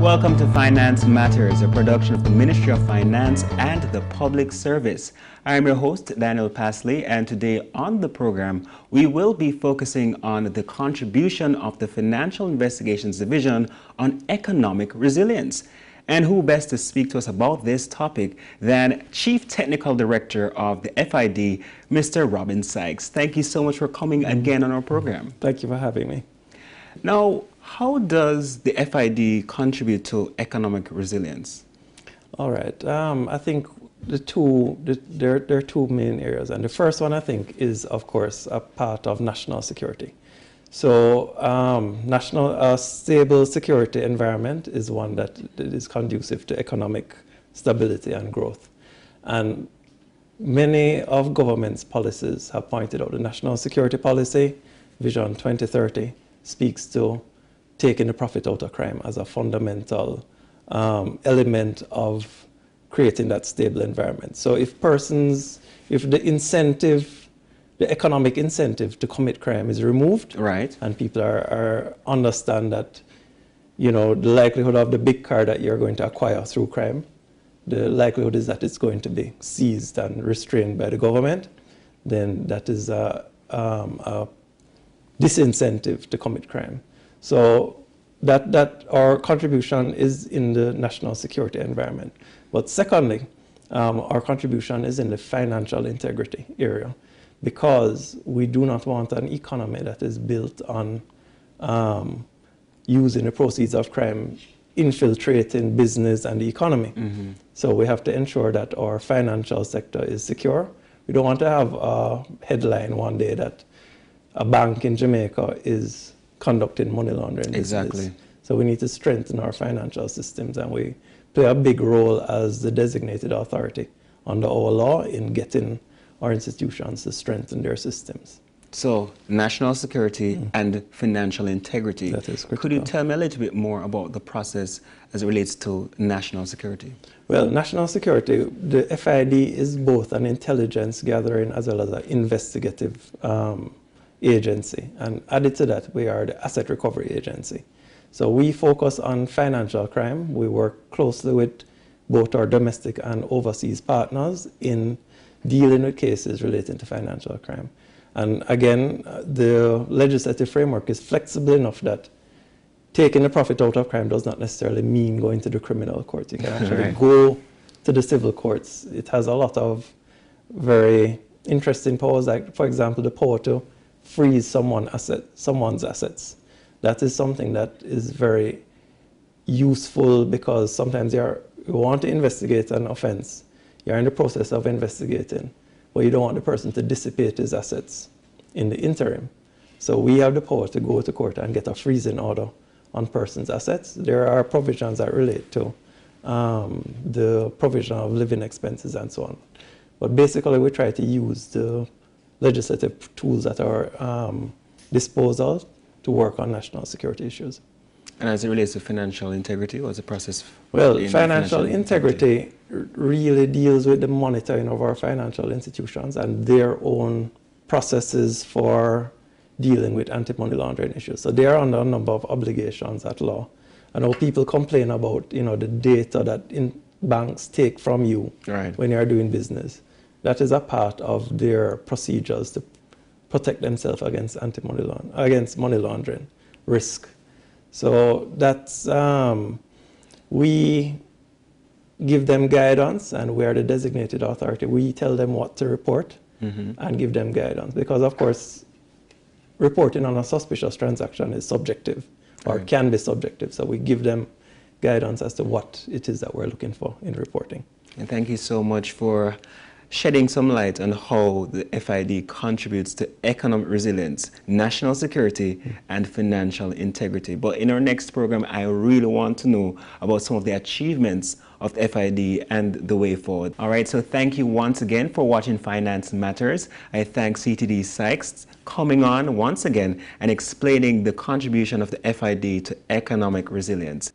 Welcome to Finance Matters, a production of the Ministry of Finance and the Public Service. I'm your host, Daniel Pasley, and today on the program, we will be focusing on the contribution of the Financial Investigations Division on economic resilience. And who best to speak to us about this topic than Chief Technical Director of the FID, Mr. Robin Sykes. Thank you so much for coming again on our program. Thank you for having me. Now, how does the FID contribute to economic resilience? All right. I think there are two main areas. And the first one, I think, is, of course, a part of national security. So stable security environment is one that is conducive to economic stability and growth. And many of government's policies have pointed out the national security policy, Vision 2030, speaks to taking the profit out of crime as a fundamental element of creating that stable environment. So if the economic incentive to commit crime is removed, right, and people understand that, the likelihood of the big car that you're going to acquire through crime, the likelihood is that it's going to be seized and restrained by the government, then that is a disincentive to commit crime. So that our contribution is in the national security environment. But secondly, our contribution is in the financial integrity area, because we do not want an economy that is built on using the proceeds of crime infiltrating business and the economy. Mm-hmm. So we have to ensure that our financial sector is secure. We don't want to have a headline one day that a bank in Jamaica is conducting money laundering business. Exactly. So we need to strengthen our financial systems, and we play a big role as the designated authority under our law in getting our institutions to strengthen their systems. So, national security and financial integrity. That is critical. Could you tell me a little bit more about the process as it relates to national security? Well, national security, the FID is both an intelligence gathering as well as an investigative agency. And added to that, we are the asset recovery agency. So we focus on financial crime. We work closely with both our domestic and overseas partners in dealing with cases relating to financial crime. And again, the legislative framework is flexible enough that taking the profit out of crime does not necessarily mean going to the criminal court. You can actually right. go to the civil courts. It has a lot of very interesting powers, like, for example, the power to freeze someone's assets. That is something that is very useful, because sometimes you want to investigate an offense. You're in the process of investigating, but you don't want the person to dissipate his assets in the interim. So we have the power to go to court and get a freezing order on person's assets. There are provisions that relate to the provision of living expenses and so on. But basically, we try to use the legislative tools at our disposal to work on national security issues. And as it relates to financial integrity, what's the process? Well, financial integrity really deals with the monitoring of our financial institutions and their own processes for dealing with anti-money laundering issues. So they are under a number of obligations at law. I know people complain about, the data that banks take from you right. when you are doing business. That is a part of their procedures to protect themselves against money laundering risk. So that's we give them guidance, and we are the designated authority. We tell them what to report and give them guidance, because of course reporting on a suspicious transaction is subjective or right. can be subjective. So we give them guidance as to what it is that we're looking for in reporting. And thank you so much for shedding some light on how the FID contributes to economic resilience, national security, and financial integrity. But in our next program, I really want to know about some of the achievements of the FID and the way forward. All right, so thank you once again for watching Finance Matters. I thank CTD Sykes coming on once again and explaining the contribution of the FID to economic resilience.